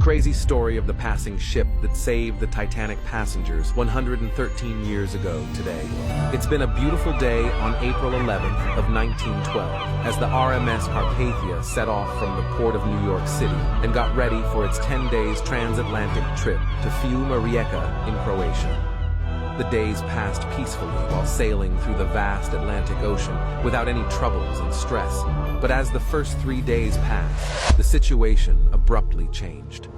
Crazy story of the passing ship that saved the Titanic passengers 113 years ago today. It's been a beautiful day on April 11th of 1912 as the RMS Carpathia set off from the port of New York City and got ready for its 10 days transatlantic trip to Fiume Rijeka in Croatia. The days passed peacefully while sailing through the vast Atlantic Ocean without any troubles and stress. But as the first 3 days passed, the situation abruptly changed.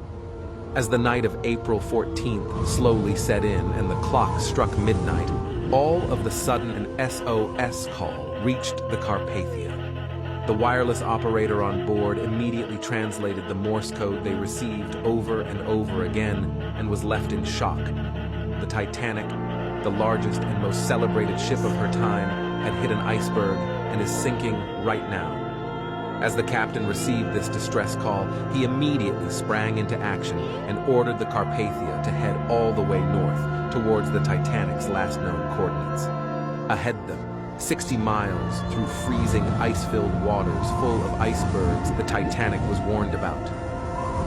As the night of April 14th slowly set in and the clock struck midnight, all of the sudden an SOS call reached the Carpathia. The wireless operator on board immediately translated the Morse code they received over and over again and was left in shock. The Titanic, the largest and most celebrated ship of her time, had hit an iceberg and is sinking right now. As the captain received this distress call, he immediately sprang into action and ordered the Carpathia to head all the way north towards the Titanic's last known coordinates. Ahead them, 60 miles through freezing ice-filled waters full of icebergs, the Titanic was warned about.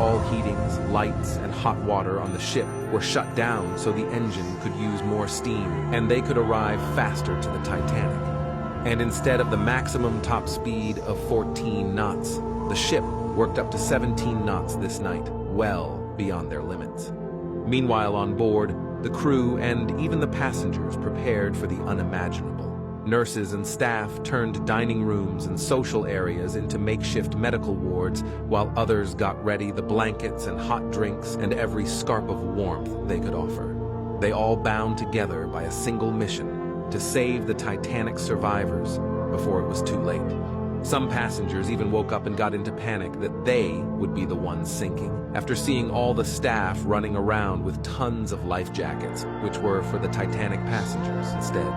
All heatings, lights, and hot water on the ship were shut down so the engine could use more steam and they could arrive faster to the Titanic. And instead of the maximum top speed of 14 knots, the ship worked up to 17 knots this night, well beyond their limits. Meanwhile, on board, the crew and even the passengers prepared for the unimaginable. Nurses and staff turned dining rooms and social areas into makeshift medical wards, while others got ready the blankets and hot drinks and every scarp of warmth they could offer. They all bound together by a single mission: to save the Titanic survivors before it was too late. Some passengers even woke up and got into panic that they would be the ones sinking, after seeing all the staff running around with tons of life jackets, which were for the Titanic passengers instead.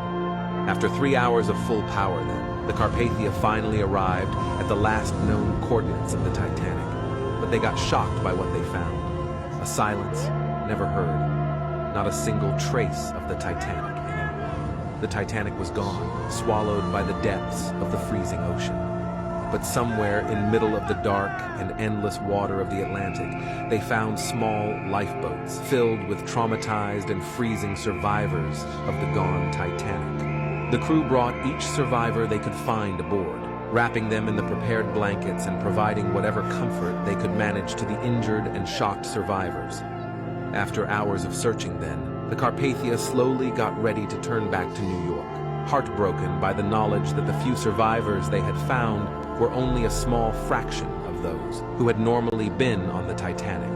After 3 hours of full power then, the Carpathia finally arrived at the last known coordinates of the Titanic, but they got shocked by what they found. A silence never heard, not a single trace of the Titanic. The Titanic was gone, swallowed by the depths of the freezing ocean. But somewhere in middle of the dark and endless water of the Atlantic, they found small lifeboats filled with traumatized and freezing survivors of the gone Titanic. The crew brought each survivor they could find aboard, wrapping them in the prepared blankets and providing whatever comfort they could manage to the injured and shocked survivors. After hours of searching then, the Carpathia slowly got ready to turn back to New York, heartbroken by the knowledge that the few survivors they had found were only a small fraction of those who had normally been on the Titanic.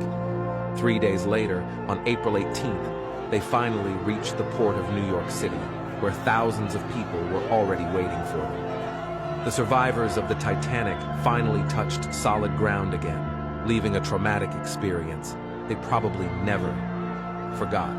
3 days later, on April 18th, they finally reached the port of New York City, where thousands of people were already waiting for them. The survivors of the Titanic finally touched solid ground again, leaving a traumatic experience they probably never forgot.